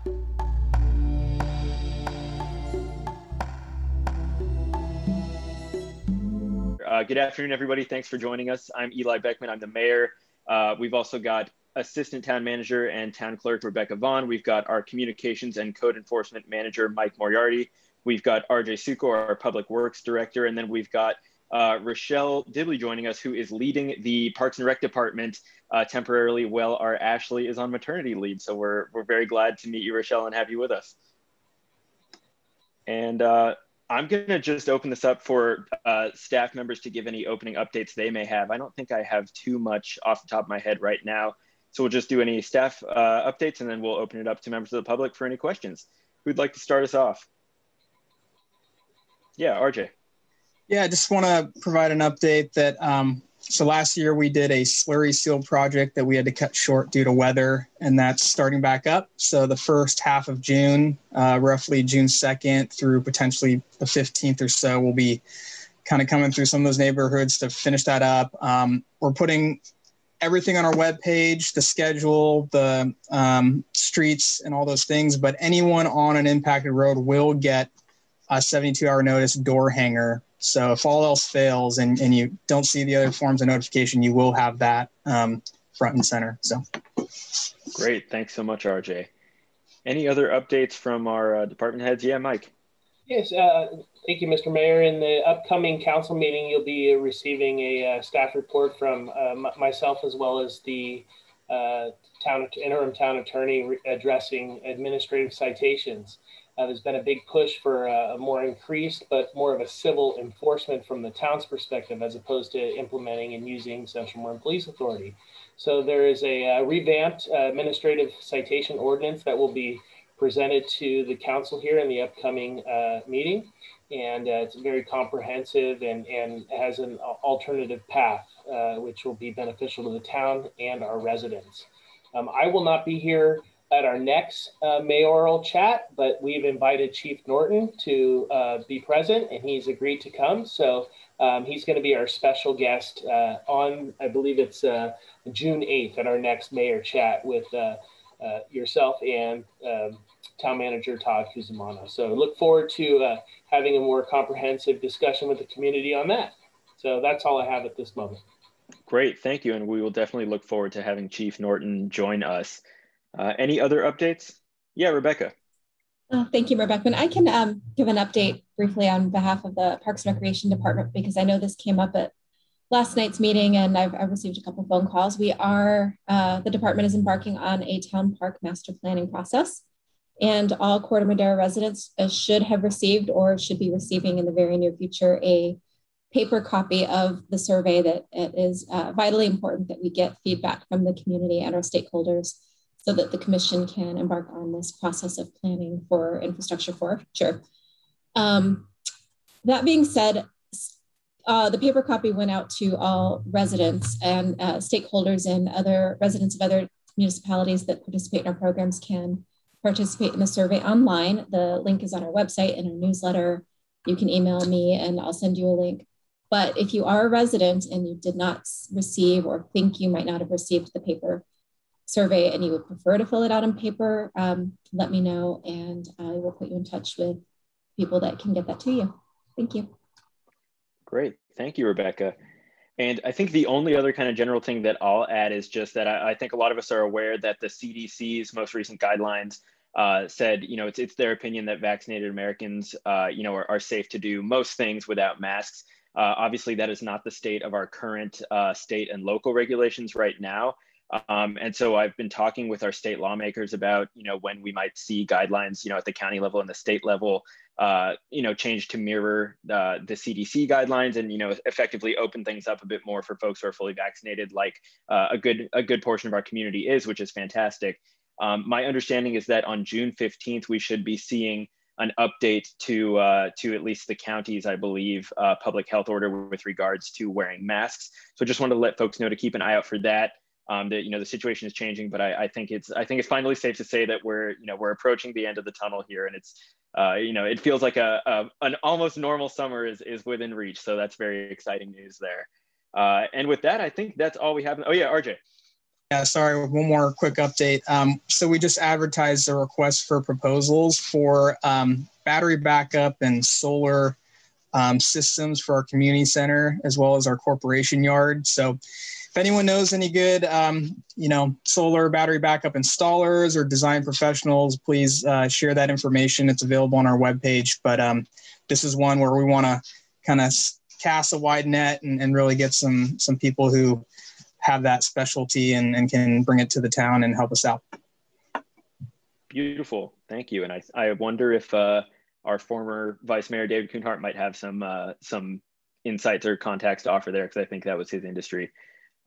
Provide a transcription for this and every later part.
Good afternoon, everybody. Thanks for joining us. I'm Eli Beckman. I'm the mayor. We've also got Assistant Town Manager and Town Clerk Rebecca Vaughn. We've got our Communications and Code Enforcement Manager, Mike Moriarty. We've got RJ Suko, our Public Works Director. And then we've got Rochelle Dibley joining us, who is leading the Parks and Rec Department temporarily while our Ashley is on maternity leave. So we're very glad to meet you, Rochelle, and have you with us. And I'm going to just open this up for staff members to give any opening updates they may have. I don't think I have too much off the top of my head right now. So we'll just do any staff updates, and then we'll open it up to members of the public for any questions. Who'd like to start us off? Yeah, RJ. Yeah, I just want to provide an update that so last year we did a slurry seal project that we had to cut short due to weather, and that's starting back up. So the first half of June, roughly June 2nd through potentially the 15th or so, we'll be kind of coming through some of those neighborhoods to finish that up. We're putting everything on our webpage, the schedule, the streets and all those things, but anyone on an impacted road will get a 72-hour notice door hanger. So if all else fails and you don't see the other forms of notification, you will have that front and center. So great. Thanks so much, RJ. Any other updates from our department heads? Yeah, Mike. Yes, thank you, Mr. Mayor. In the upcoming council meeting, you'll be receiving a staff report from myself as well as the interim town attorney addressing administrative citations. There's been a big push for a more increased, but more of a civil enforcement from the town's perspective, as opposed to implementing and using Central Marin Police Authority. So there is a revamped administrative citation ordinance that will be presented to the council here in the upcoming meeting. And it's very comprehensive and has an alternative path, which will be beneficial to the town and our residents. I will not be here at our next mayoral chat, but we've invited Chief Norton to be present, and he's agreed to come. So he's going to be our special guest on, I believe it's June 8th at our next mayor chat with yourself and Town Manager Todd Cusimano. So look forward to having a more comprehensive discussion with the community on that. So that's all I have at this moment. Great, thank you. And we will definitely look forward to having Chief Norton join us. Any other updates? Yeah, Rebecca. Thank you, Rebecca. I can give an update briefly on behalf of the Parks and Recreation Department, because I know this came up at last night's meeting and I've received a couple of phone calls. The department is embarking on a town park master planning process, and all Corte Madera residents should have received or should be receiving in the very near future a paper copy of the survey. That it is vitally important that we get feedback from the community and our stakeholders, so that the commission can embark on this process of planning for infrastructure for our future. That being said, the paper copy went out to all residents, and stakeholders and other residents of other municipalities that participate in our programs can participate in the survey online. The link is on our website and our newsletter. You can email me and I'll send you a link. But if you are a resident and you did not receive or think you might not have received the paper survey and you would prefer to fill it out on paper, let me know and I will put you in touch with people that can get that to you. Thank you. Great, thank you, Rebecca. And I think the only other kind of general thing that I'll add is just that I think a lot of us are aware that the CDC's most recent guidelines said, it's their opinion that vaccinated Americans, are safe to do most things without masks. Obviously, that is not the state of our current state and local regulations right now. And so I've been talking with our state lawmakers about, when we might see guidelines, at the county level and the state level, change to mirror the CDC guidelines and, effectively open things up a bit more for folks who are fully vaccinated, like a good portion of our community is, which is fantastic. My understanding is that on June 15th, we should be seeing an update to at least the county's, I believe, public health order with regards to wearing masks. So just wanted to let folks know to keep an eye out for that. That the situation is changing, but I think it's finally safe to say that we're approaching the end of the tunnel here, and it's it feels like an almost normal summer is within reach. So that's very exciting news there. And with that, I think that's all we have. Oh yeah, RJ. Yeah, sorry, one more quick update. So we just advertised a request for proposals for battery backup and solar systems for our community center, as well as our corporation yard. So if anyone knows any good, solar battery backup installers or design professionals, please share that information. It's available on our webpage. But this is one where we want to kind of cast a wide net and really get some people who have that specialty and can bring it to the town and help us out. Beautiful, thank you. And I wonder if our former Vice Mayor David Kuhnhart might have some insights or contacts to offer there, because I think that was his industry.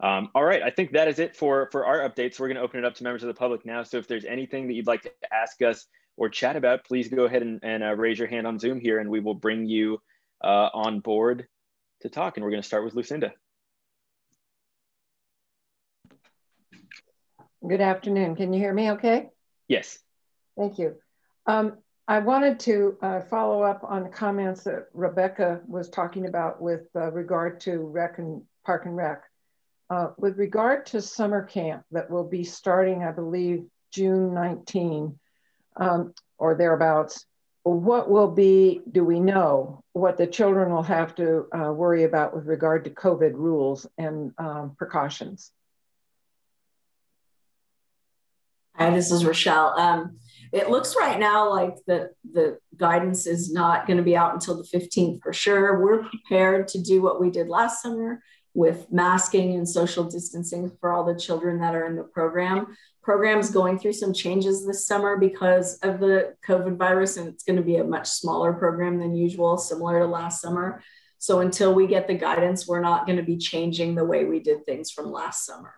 All right, I think that is it for our updates. We're going to open it up to members of the public now. So if there's anything that you'd like to ask us or chat about, please go ahead and raise your hand on Zoom here, and we will bring you on board to talk. And we're going to start with Lucinda. Good afternoon. Can you hear me okay? Yes. Thank you. I wanted to follow up on comments that Rebecca was talking about with regard to Park and Rec. With regard to summer camp that will be starting, I believe, June 19 or thereabouts, do we know what the children will have to worry about with regard to COVID rules and precautions? Hi, this is Rochelle. It looks right now like the guidance is not going to be out until the 15th for sure. We're prepared to do what we did last summer with masking and social distancing for all the children that are in the program. Program's going through some changes this summer because of the COVID virus, and it's going to be a much smaller program than usual, similar to last summer. So until we get the guidance, we're not going to be changing the way we did things from last summer.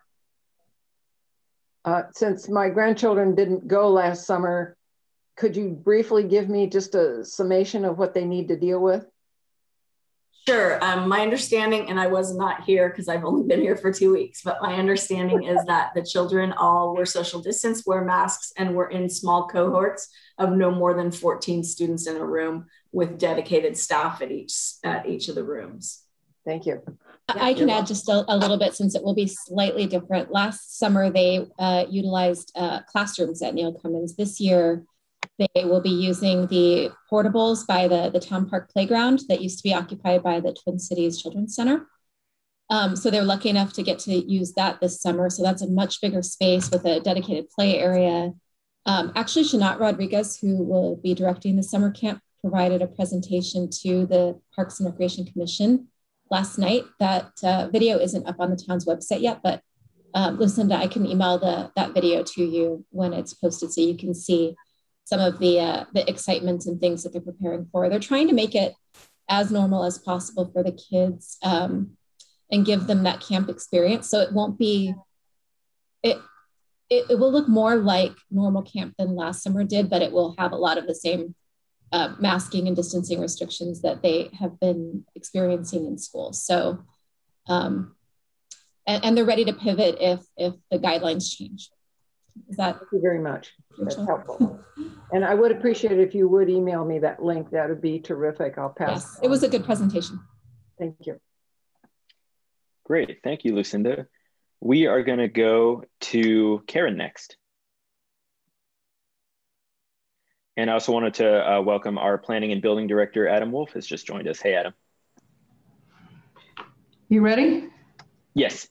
Since my grandchildren didn't go last summer, could you briefly give me just a summation of what they need to deal with? Sure. My understanding, and I was not here because I've only been here for 2 weeks, but my understanding is that the children all wear social distance, wear masks, and we're in small cohorts of no more than 14 students in a room with dedicated staff at each of the rooms. Thank you. I can add just a little bit, since it will be slightly different. Last summer, they utilized classrooms at Neil Cummins. This year, they will be using the portables by the town park playground that used to be occupied by the Twin Cities Children's Center. So they're lucky enough to get to use that this summer. So that's a much bigger space with a dedicated play area. Actually, Shanat Rodriguez, who will be directing the summer camp, provided a presentation to the Parks and Recreation Commission last night. That video isn't up on the town's website yet, but Lucinda, I can email that video to you when it's posted so you can see some of the excitement and things that they're preparing for. They're trying to make it as normal as possible for the kids and give them that camp experience. So it won't be, it will look more like normal camp than last summer did, but it will have a lot of the same masking and distancing restrictions that they have been experiencing in school. So, and they're ready to pivot if the guidelines change. Thank you very much. That's helpful. And I would appreciate it if you would email me that link. That would be terrific. I'll pass. Yes, it was a good presentation. Thank you. Great, thank you, Lucinda. We are going to go to Karen next. And I also wanted to welcome our Planning and Building Director, Adam Wolf, has just joined us. Hey, Adam. You ready? Yes.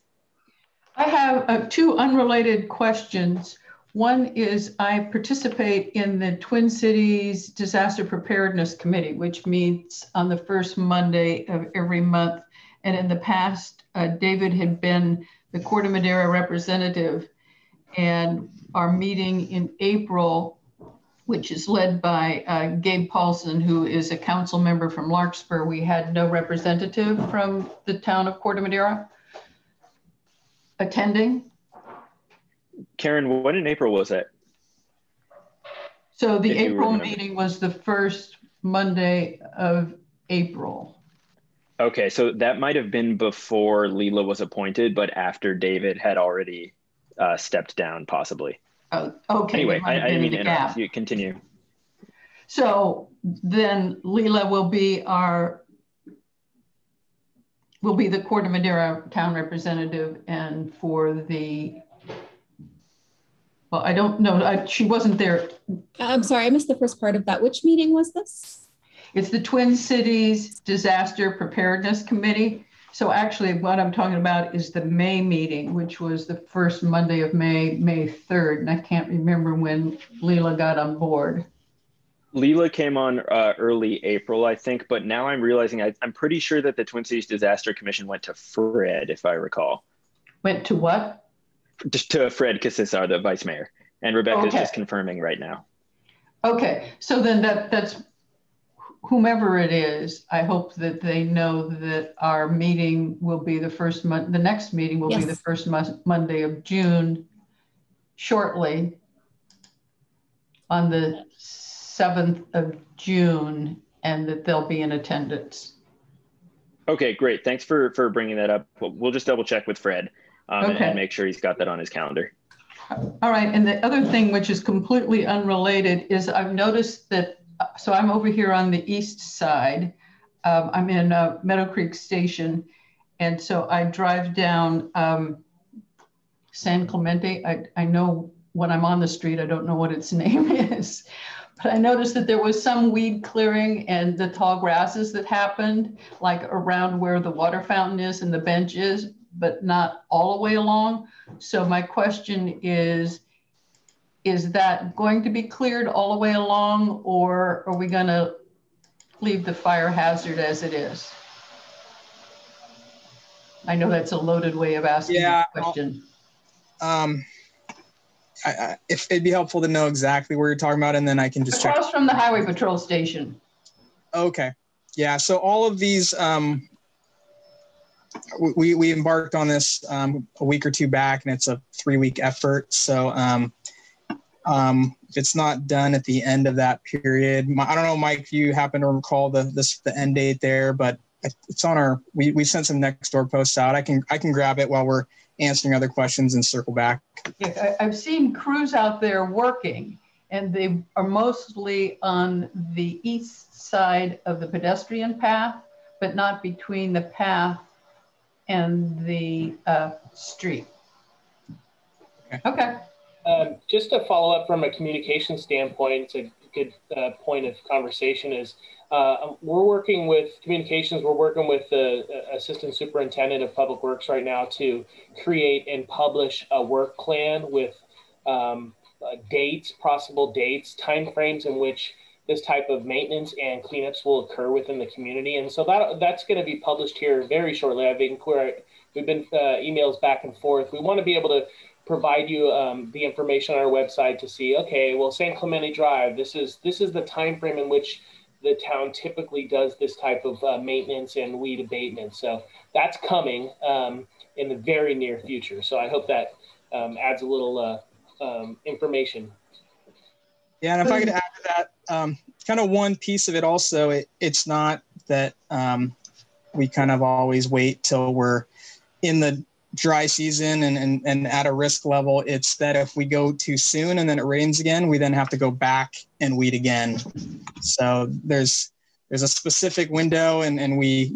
I have two unrelated questions. One is I participate in the Twin Cities Disaster Preparedness Committee, which meets on the first Monday of every month. And in the past, David had been the Corte Madera representative, and our meeting in April, which is led by Gabe Paulson, who is a council member from Larkspur. We had no representative from the town of Corte Madera attending. Karen, when in April was it? So the April meeting was the first Monday of April. Okay, so that might have been before Leela was appointed, but after David had already stepped down, possibly. Oh, okay. Anyway, I didn't mean to interrupt. You continue. So then Leela will be the Corte Madera town representative, and for the Well, I don't know. She wasn't there. I'm sorry, I missed the first part of that. Which meeting was this? It's the Twin Cities Disaster Preparedness Committee. So actually what I'm talking about is the May meeting, which was the first Monday of May, May 3rd. And I can't remember when Leela got on board. Leela came on early April, I think, but now I'm realizing I'm pretty sure that the Twin Cities Disaster Commission went to Fred, if I recall. Went to what? Just to Fred Casissar, the vice mayor. And Rebecca's just confirming right now. Okay, so then that's whomever it is. I hope that they know that our meeting will be the first month. The next meeting will be the first Monday of June, shortly on the 7th of June, and that they'll be in attendance. Okay, great. Thanks for bringing that up. We'll just double check with Fred and make sure he's got that on his calendar. All right, and the other thing, which is completely unrelated, is I've noticed that, so I'm over here on the east side. I'm in Meadow Creek Station, and so I drive down San Clemente. I know when I'm on the street, I don't know what its name is, but I noticed that there was some weed clearing and the tall grasses that happened, like around where the water fountain is and the bench is, but not all the way along. So my question is that going to be cleared all the way along, or are we gonna leave the fire hazard as it is? I know that's a loaded way of asking the question. If it'd be helpful to know exactly where you're talking about, and then I can just check. Across from the highway patrol station. Okay, yeah, so all of these, we embarked on this a week or two back, and it's a 3-week effort. So if it's not done at the end of that period, I don't know, Mike, if you happen to recall the end date there, but it's on our, we sent some next door posts out. I can grab it while we're answering other questions and circle back. Yeah, I've seen crews out there working, and they are mostly on the east side of the pedestrian path, but not between the path and the street. Okay. Just to follow up from a communication standpoint, it's a good point of conversation is we're working with communications. We're working with the Assistant Superintendent of Public Works right now to create and publish a work plan with dates, possible dates, timeframes in which this type of maintenance and cleanups will occur within the community. And so that's going to be published here very shortly. We've been emails back and forth. We want to be able to provide you the information on our website to see, okay, well, San Clemente Drive, this is the time frame in which the town typically does this type of maintenance and weed abatement. So that's coming in the very near future. So I hope that adds a little information. Yeah, and if I could add to that, kind of one piece of it also, it's not that we kind of always wait till we're in the dry season and at a risk level. It's that if we go too soon and then it rains again, we then have to go back and weed again. So there's a specific window, and we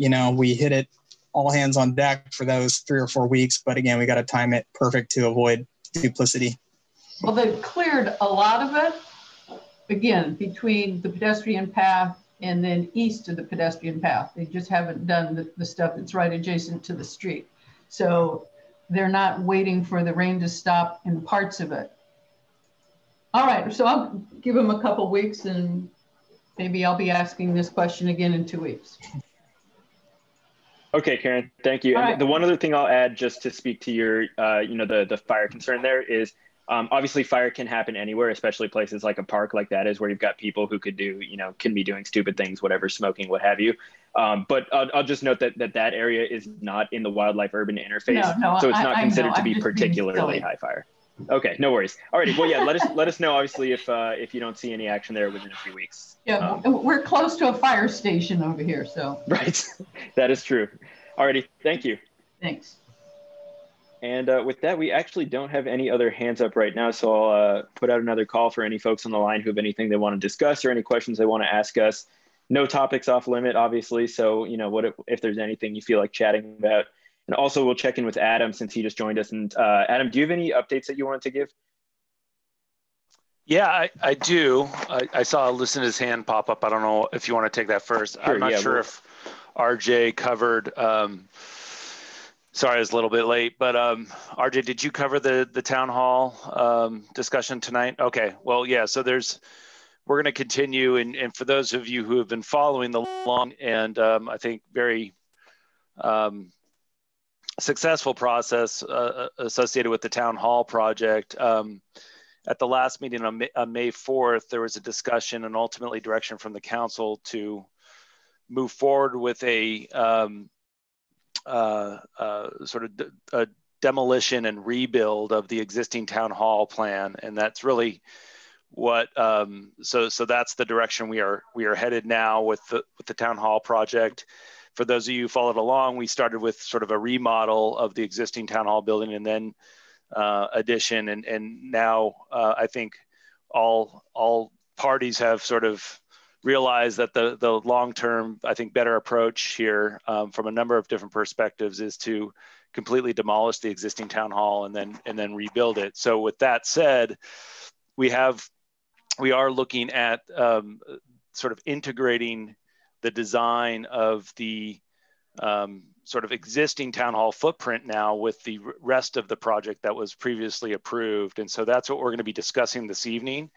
hit it all hands on deck for those 3 or 4 weeks. But again, we got to time it perfect to avoid duplicity. Well, they've cleared a lot of it, again, between the pedestrian path and then east of the pedestrian path. They just haven't done the stuff that's right adjacent to the street. So they're not waiting for the rain to stop in parts of it. All right, so I'll give them a couple weeks, and maybe I'll be asking this question again in 2 weeks. Okay, Karen, thank you. Right. And the one other thing I'll add, just to speak to your, the fire concern there, is obviously fire can happen anywhere, especially places like a park like that is, where you've got people who could be doing stupid things, whatever, smoking, what have you. But I'll just note that area is not in the wildlife urban interface, so it's not considered to be particularly high fire. Okay, no worries. All righty. Well, yeah, let us know, obviously, if you don't see any action there within a few weeks. Yeah, we're close to a fire station over here, so. Right, that is true. All righty, thank you. Thanks. And with that, we actually don't have any other hands up right now, so I'll put out another call for any folks on the line who have anything they want to discuss or any questions they want to ask us. No topics off limit, obviously, so what if there's anything you feel like chatting about. And also, we'll check in with Adam since he just joined us. And Adam, do you have any updates that you wanted to give? Yeah, I do. I saw Lucinda's hand pop up. I don't know if you want to take that first. Sure, I'm not sure if RJ covered, sorry, I was a little bit late, but RJ, did you cover the town hall discussion tonight? Okay, well, yeah, so we're going to continue. And for those of you who have been following the long and I think very successful process associated with the town hall project, at the last meeting on May 4th, there was a discussion and ultimately direction from the council to move forward with a sort of a demolition and rebuild of the existing town hall plan. And that's really what, so that's the direction we are headed now with the town hall project. For those of you who followed along, we started with sort of a remodel of the existing town hall building and then addition, and now I think all parties have sort of realized that the long-term, I think, better approach here from a number of different perspectives is to completely demolish the existing town hall and then rebuild it. So with that said, we are looking at sort of integrating the design of the sort of existing town hall footprint now with the rest of the project that was previously approved. And so that's what we're going to be discussing this evening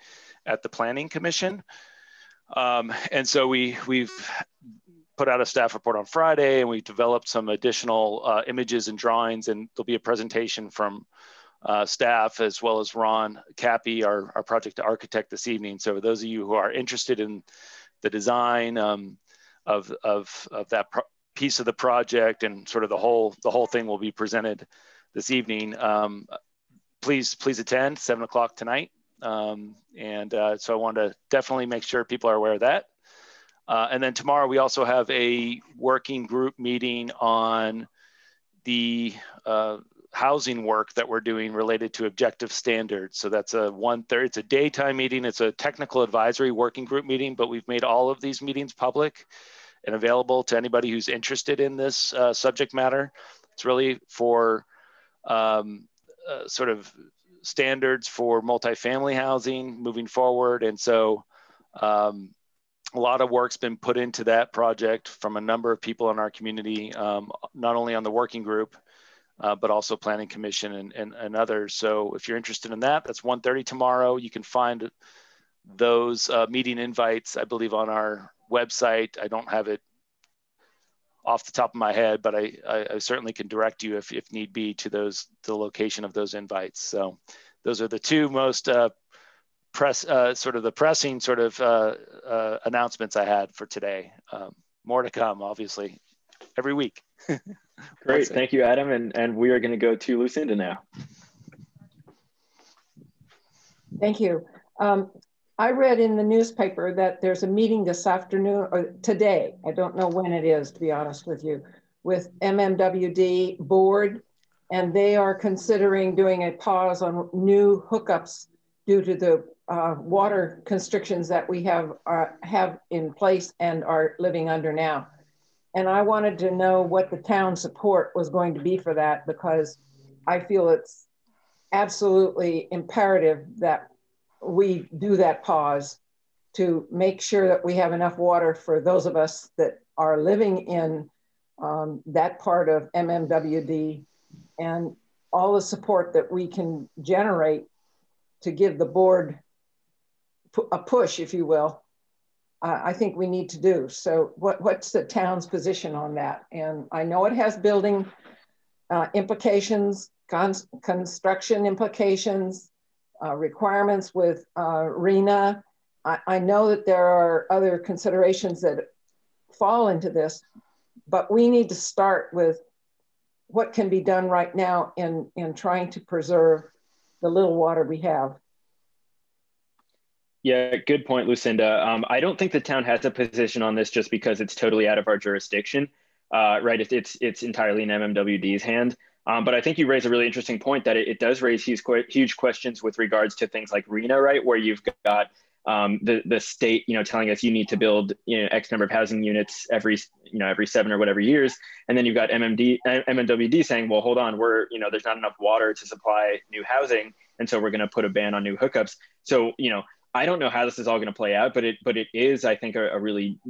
at the Planning Commission. And so we've put out a staff report on Friday, and we developed some additional images and drawings, and there'll be a presentation from staff as well as Ron Cappy, our project architect, this evening. So those of you who are interested in the design of that piece of the project and sort of the whole thing will be presented this evening. Please attend 7 o'clock tonight. So I want to definitely make sure people are aware of that. And then tomorrow we also have a working group meeting on the housing work that we're doing related to objective standards. So that's it's a daytime meeting. It's a technical advisory working group meeting, but we've made all of these meetings public and available to anybody who's interested in this subject matter. It's really for sort of standards for multifamily housing moving forward. And so a lot of work's been put into that project from a number of people in our community, not only on the working group, but also Planning Commission and others. So if you're interested in that, that's 1:30 tomorrow. You can find those meeting invites, I believe, on our website. I don't have it off the top of my head, but I certainly can direct you if need be to the location of those invites. So those are the two most sort of the pressing sort of announcements I had for today. More to come, obviously, every week. Great, thank you, Adam. And we are going to go to Lucinda now. Thank you. I read in the newspaper that there's a meeting this afternoon or today. I don't know when it is, to be honest with you, with MMWD board, and they are considering doing a pause on new hookups due to the water constrictions that we have in place and are living under now. And I wanted to know what the town support was going to be for that, because I feel it's absolutely imperative that we do that pause to make sure that we have enough water for those of us that are living in that part of MMWD, and all the support that we can generate to give the board a push, if you will. I think we need to do. So what's the town's position on that? And I know it has building implications, construction implications, requirements with RENA. I know that there are other considerations that fall into this, but we need to start with what can be done right now in trying to preserve the little water we have. Yeah, good point, Lucinda. I don't think the town has a position on this just because it's totally out of our jurisdiction, right? It's entirely in MMWD's hand. But I think you raise a really interesting point that it does raise huge questions with regards to things like RENA, right? Where you've got the state, telling us you need to build, X number of housing units every 7 or whatever years. And then you've got MMWD saying, well, hold on, there's not enough water to supply new housing. And so we're going to put a ban on new hookups. So, I don't know how this is all going to play out, but it is, I think, a really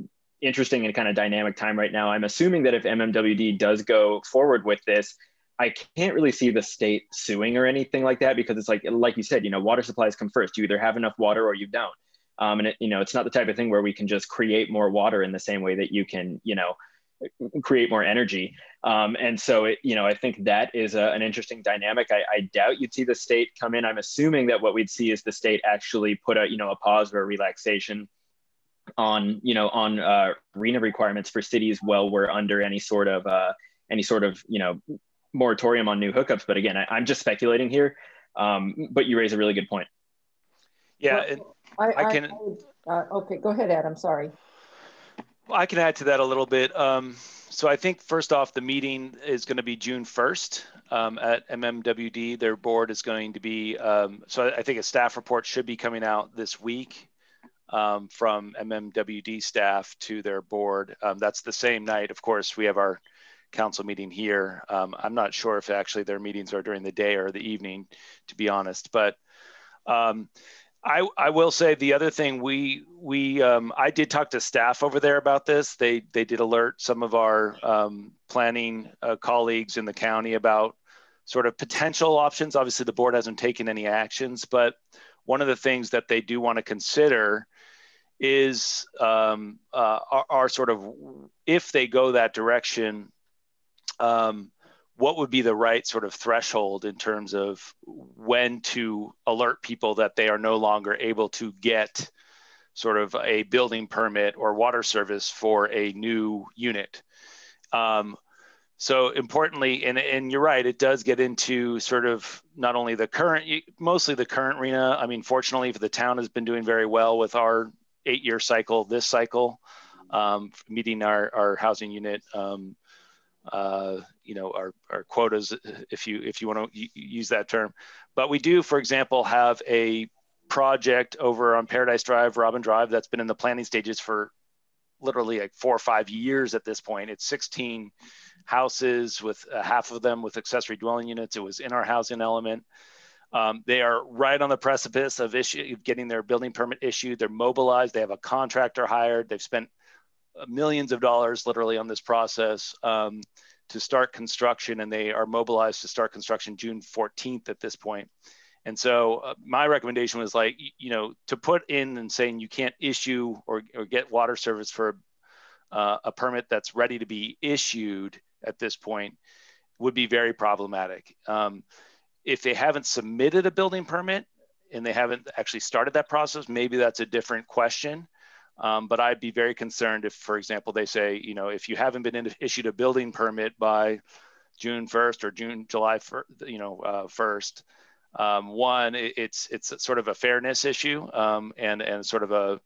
interesting and kind of dynamic time right now. I'm assuming that if MMWD does go forward with this, I can't really see the state suing or anything like that, because it's like you said, water supplies come first. You either have enough water or you don't. And it's not the type of thing where we can just create more water in the same way that you can, create more energy. And so, I think that is an interesting dynamic. I doubt you'd see the state come in. I'm assuming that what we'd see is the state actually put a pause or a relaxation on RHNA requirements for cities while we're under any sort of moratorium on new hookups. But again, I'm just speculating here. But you raise a really good point. Yeah, well, I can. Okay, go ahead, Adam. Sorry. I can add to that a little bit. So I think first off, the meeting is going to be June 1st at MMWD. Their board is going to be, so I think a staff report should be coming out this week from MMWD staff to their board. That's the same night. Of course, we have our council meeting here. I'm not sure if actually their meetings are during the day or the evening, to be honest, but I will say the other thing I did talk to staff over there about this. They did alert some of our planning colleagues in the county about sort of potential options. Obviously, the board hasn't taken any actions, but one of the things that they do want to consider is our sort of, if they go that direction, what would be the right sort of threshold in terms of when to alert people that they are no longer able to get sort of a building permit or water service for a new unit. So importantly, and you're right, it does get into sort of not only the current, mostly the current RHNA. I mean, fortunately for the town has been doing very well with our 8-year cycle, this cycle, meeting our housing unit, our quotas, if you want to use that term. But we do, for example, have a project over on Paradise Drive, Robin Drive, that's been in the planning stages for literally like 4 or 5 years at this point. It's 16 houses with half of them with accessory dwelling units. It was in our housing element. They are right on the precipice of getting their building permit issued. They're mobilized. They have a contractor hired. They've spent millions of dollars literally on this process to start construction, and they are mobilized to start construction June 14th at this point. And so my recommendation was to put in and saying you can't issue or get water service for a permit that's ready to be issued at this point would be very problematic. If they haven't submitted a building permit and they haven't actually started that process, maybe that's a different question. But I'd be very concerned if, for example, they say, if you haven't been issued a building permit by June 1st or July 1st, one, it's sort of a fairness issue, and sort of a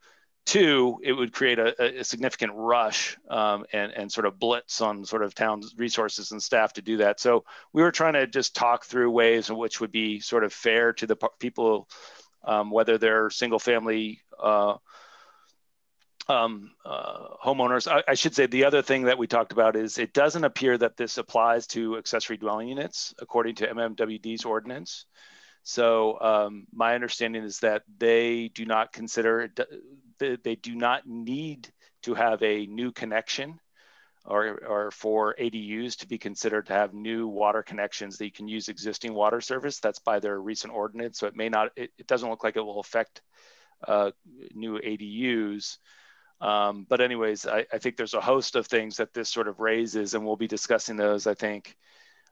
two, it would create a significant rush and sort of blitz on sort of town's resources and staff to do that. So we were trying to just talk through ways in which would be sort of fair to the people, whether they're single family homeowners. I should say the other thing that we talked about is it doesn't appear that this applies to accessory dwelling units according to MMWD's ordinance. So my understanding is that they do not consider, they do not need to have a new connection or for ADUs to be considered to have new water connections. They can use existing water service. That's by their recent ordinance. So it may not, it doesn't look like it will affect new ADUs. But anyways, I think there's a host of things that this sort of raises, and we'll be discussing those, I think,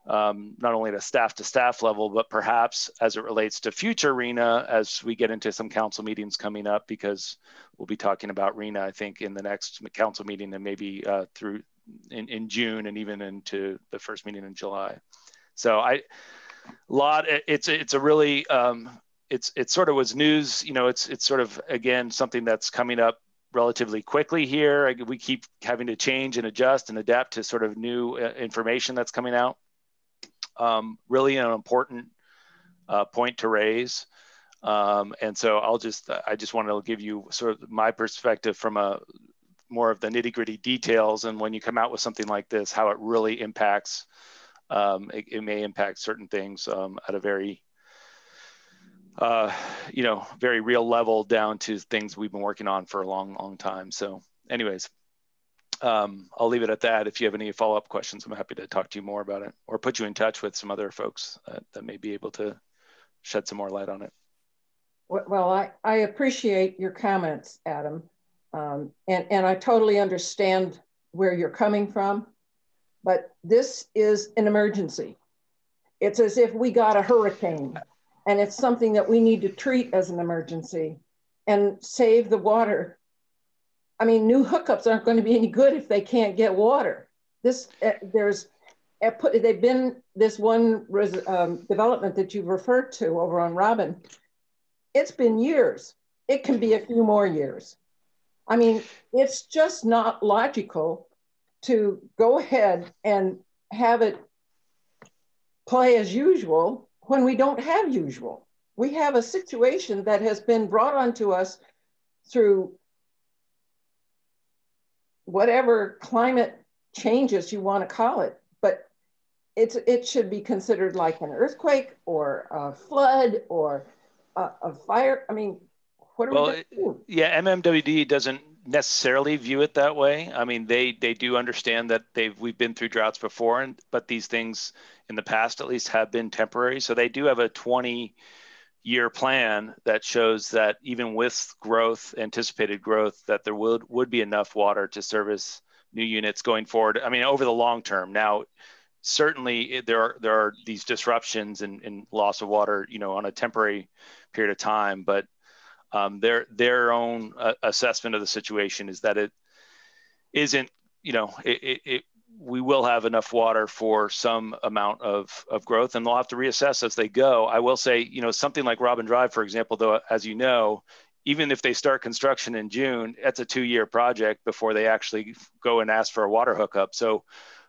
not only at a staff level, but perhaps as it relates to future RHNA as we get into some council meetings coming up, because we'll be talking about RHNA, I think, in the next council meeting and maybe through in June and even into the first meeting in July. So it's a really, it sort of was news, it's sort of, again, something that's coming up relatively quickly here. We keep having to change and adjust and adapt to sort of new information that's coming out. Really an important point to raise. And so I just want to give you sort of my perspective from more of the nitty gritty details. And when you come out with something like this, how it really impacts, it may impact certain things at a very very real level down to things we've been working on for a long time. So anyways, I'll leave it at that. If you have any follow-up questions, I'm happy to talk to you more about it or put you in touch with some other folks that may be able to shed some more light on it. Well, I appreciate your comments, Adam. And I totally understand where you're coming from, but this is an emergency. It's as if we got a hurricane, and it's something that we need to treat as an emergency and save the water. I mean, new hookups aren't going to be any good if they can't get water. They've been this one development that you've referred to over on Robin. It's been years. It can be a few more years. I mean, it's just not logical to go ahead and have it play as usual when we don't have usual. We have a situation that has been brought onto us through whatever climate changes you want to call it, but it should be considered like an earthquake or a flood or a fire. I mean, what are we going to do? Yeah, MMWD doesn't necessarily view it that way. I mean, they do understand that we've been through droughts before, but these things in the past at least have been temporary. So they do have a 20-year plan that shows that even with growth, anticipated growth, that there would be enough water to service new units going forward. I mean, over the long term. Now, certainly there are these disruptions and loss of water, on a temporary period of time, but their own assessment of the situation is that it isn't, we will have enough water for some amount of growth, and they'll have to reassess as they go. I will say, something like Robin Drive, for example, though, as you know, even if they start construction in June, it's a 2-year project before they actually go and ask for a water hookup. So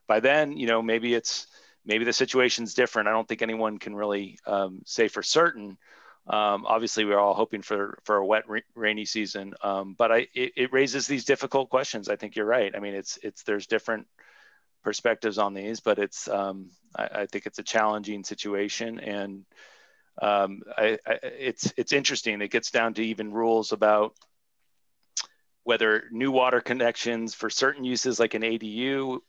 by then, maybe the situation's different. I don't think anyone can really say for certain. Obviously, we're all hoping for a wet, rainy season, but it raises these difficult questions. I think you're right. I mean, there's different perspectives on these, but I think it's a challenging situation, and it's interesting. It gets down to even rules about whether new water connections for certain uses, like an ADU,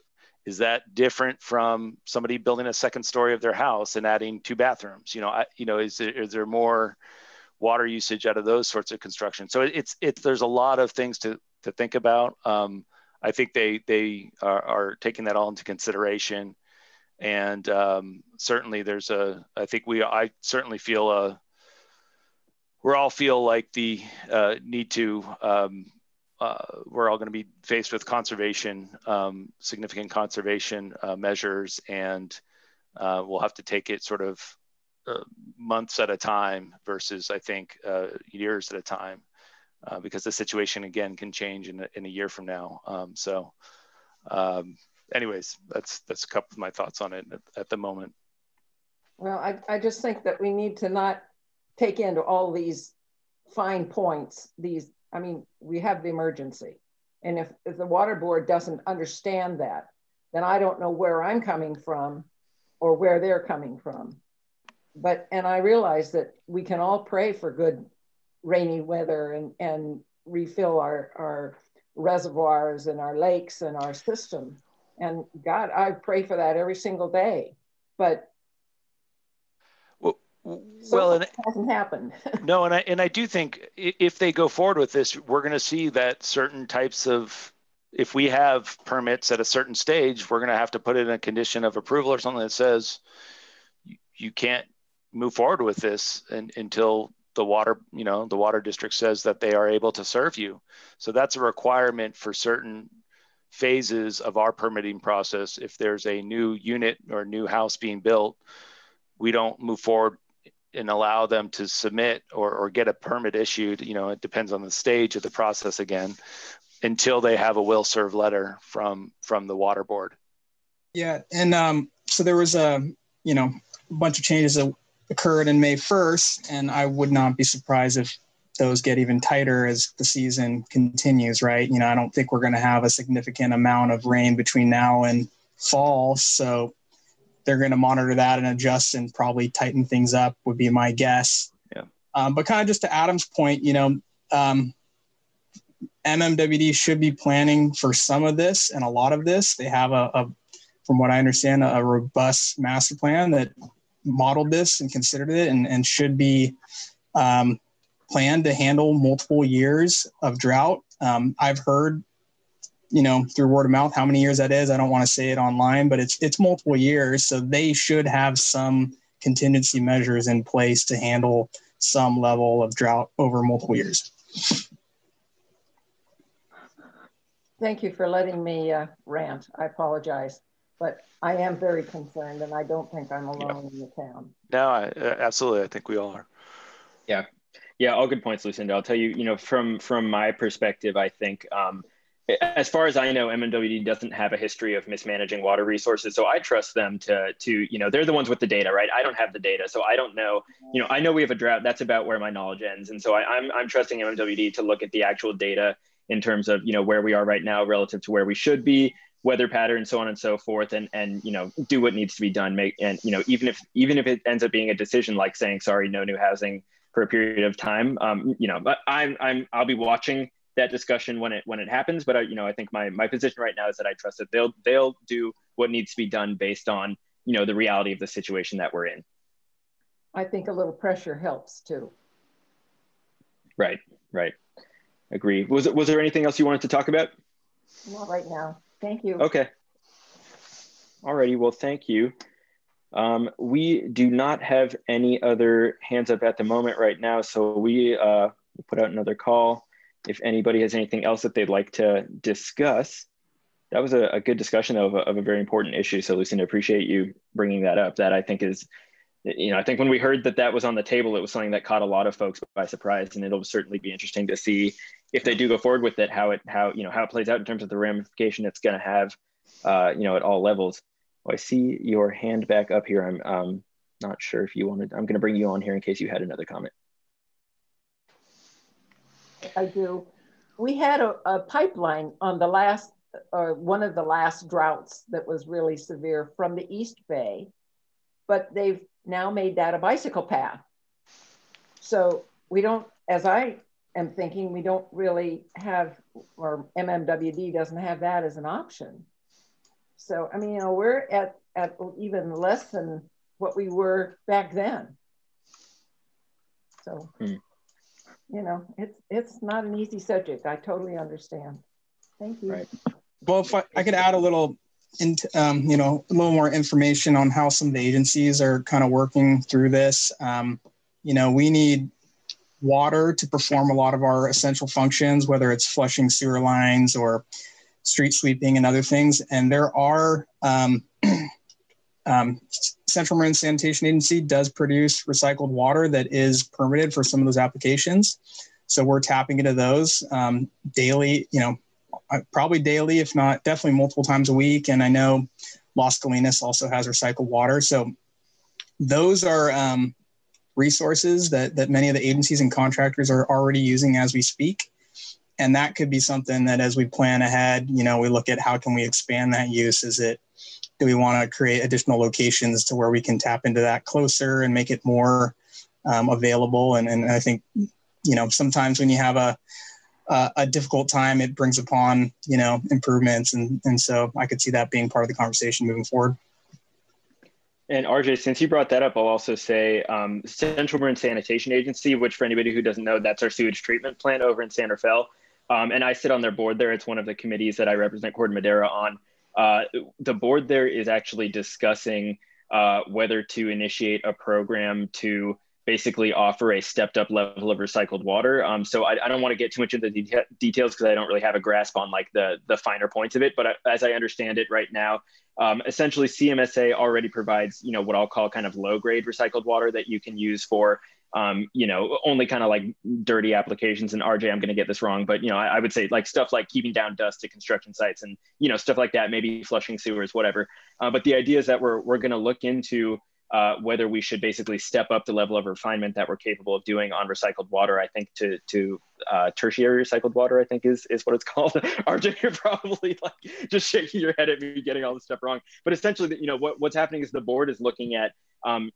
is that different from somebody building a second story of their house and adding 2 bathrooms? Is there more water usage out of those sorts of construction? So there's a lot of things to think about. I think they are taking that all into consideration, and certainly I certainly feel we all feel like the need to. We're all going to be faced with significant conservation measures, and we'll have to take it sort of months at a time versus, I think, years at a time, because the situation, again, can change in a year from now. Anyways, that's a couple of my thoughts on it at the moment. Well, I just think that we need to not take into all these fine points, we have the emergency. And if the water board doesn't understand that, then I don't know where I'm coming from or where they're coming from. And I realize that we can all pray for good rainy weather and refill our reservoirs and our lakes and our system. And God, I pray for that every single day. But it hasn't happened. No, and I do think if they go forward with this, we're going to see that certain types of, if we have permits at a certain stage, we're going to have to put in a condition of approval or something that says you can't move forward with this until the water district says that they are able to serve you. So that's a requirement for certain phases of our permitting process. If there's a new unit or new house being built, we don't move forward and allow them to submit or get a permit issued. It depends on the stage of the process again, until they have a will serve letter from the water board. Yeah, and so there was a bunch of changes that occurred in May 1st, and I would not be surprised if those get even tighter as the season continues, right? I don't think we're going to have a significant amount of rain between now and fall, so they're going to monitor that and adjust and probably tighten things up, would be my guess. Yeah. But kind of just to Adam's point, MMWD should be planning for some of this and a lot of this. They have from what I understand, a robust master plan that modeled this and considered it and should be planned to handle multiple years of drought. I've heard, through word of mouth, how many years that is. I don't want to say it online, but it's multiple years. So they should have some contingency measures in place to handle some level of drought over multiple years. Thank you for letting me rant. I apologize, but I am very concerned, and I don't think I'm alone in the town. No, absolutely. I think we all are. Yeah, all good points, Lucinda. I'll tell you, from my perspective, I think, as far as I know, MMWD doesn't have a history of mismanaging water resources. So I trust them to they're the ones with the data, right? I don't have the data, so I don't know. I know we have a drought. That's about where my knowledge ends. And so I'm trusting MMWD to look at the actual data in terms of, where we are right now relative to where we should be, weather patterns, so on and so forth, and do what needs to be done. Even if it ends up being a decision like saying, sorry, no new housing for a period of time, but I'll be watching that discussion when it happens. But I think my position right now is that I trust that they'll do what needs to be done based on the reality of the situation that we're in. I think a little pressure helps too. Right. Agree. Was there anything else you wanted to talk about? Not right now. Thank you. Okay. Alrighty. Well, thank you. We do not have any other hands up at the moment right now, so we will put out another call if anybody has anything else that they'd like to discuss. That was a good discussion of a very important issue. So Lucinda, appreciate you bringing that up. That I think is, I think when we heard that was on the table, it was something that caught a lot of folks by surprise, and it'll certainly be interesting to see if they do go forward with it, how it plays out in terms of the ramification it's going to have, at all levels. Oh, I see your hand back up here. I'm not sure if you wanted. I'm going to bring you on here in case you had another comment. I do. We had a pipeline on one of the last droughts that was really severe from the East Bay, but they've now made that a bicycle path. So we don't, as I am thinking, we don't really have, or MMWD doesn't have that as an option. So, I mean, we're at even less than what we were back then. So, it's not an easy subject. I totally understand. Thank you. Right. Well, if I could add a little, a little more information on how some of the agencies are kind of working through this. We need water to perform a lot of our essential functions, whether it's flushing sewer lines or street sweeping and other things. And there are, Central Marin Sanitation Agency does produce recycled water that is permitted for some of those applications. So we're tapping into those daily, probably daily, if not definitely multiple times a week. And I know Las Colinas also has recycled water. So those are resources that many of the agencies and contractors are already using as we speak. And that could be something that as we plan ahead, we look at how can we expand that use? Do we want to create additional locations to where we can tap into that closer and make it more available? And I think, sometimes when you have a difficult time, it brings upon, improvements. And so I could see that being part of the conversation moving forward. And RJ, since you brought that up, I'll also say Central Marin Sanitation Agency, which for anybody who doesn't know, that's our sewage treatment plant over in San Rafael. And I sit on their board there. It's one of the committees that I represent Corte Madera on. The board there is actually discussing whether to initiate a program to basically offer a stepped up level of recycled water. So I don't want to get too much into the details because I don't really have a grasp on like the finer points of it. But as I understand it right now, essentially CMSA already provides, what I'll call kind of low grade recycled water that you can use for, only kind of like dirty applications. And RJ, I'm going to get this wrong, but, I would say like stuff like keeping down dust at construction sites and, stuff like that, maybe flushing sewers, whatever. But the idea is that we're going to look into whether we should basically step up the level of refinement that we're capable of doing on recycled water, I think to tertiary recycled water, I think is what it's called. RJ, you're probably like just shaking your head at me getting all this stuff wrong. But essentially, what's happening is the board is looking at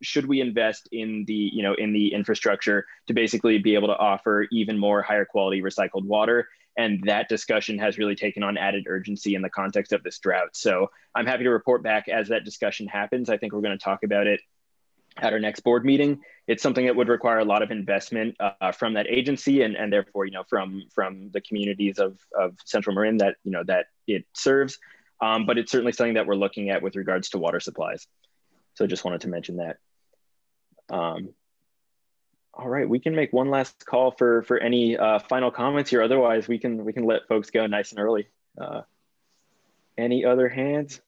should we invest in the infrastructure to basically be able to offer even more higher quality recycled water. And that discussion has really taken on added urgency in the context of this drought. So I'm happy to report back as that discussion happens. I think we're going to talk about it at our next board meeting. It's something that would require a lot of investment from that agency and therefore, from the communities of Central Marin that it serves. But it's certainly something that we're looking at with regards to water supplies. So just wanted to mention that. All right, we can make one last call for any final comments here. Otherwise, we can let folks go nice and early. Any other hands?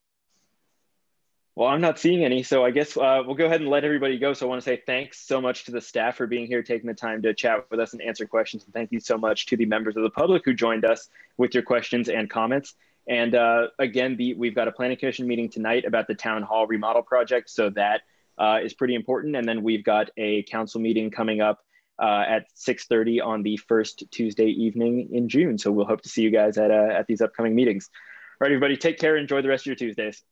Well, I'm not seeing any, so I guess we'll go ahead and let everybody go. So I want to say thanks so much to the staff for being here, taking the time to chat with us and answer questions. And thank you so much to the members of the public who joined us with your questions and comments. And again, we've got a planning commission meeting tonight about the town hall remodel project. So that is pretty important. And then we've got a council meeting coming up at 6:30 on the first Tuesday evening in June. So we'll hope to see you guys at these upcoming meetings. All right, everybody, take care. Enjoy the rest of your Tuesdays.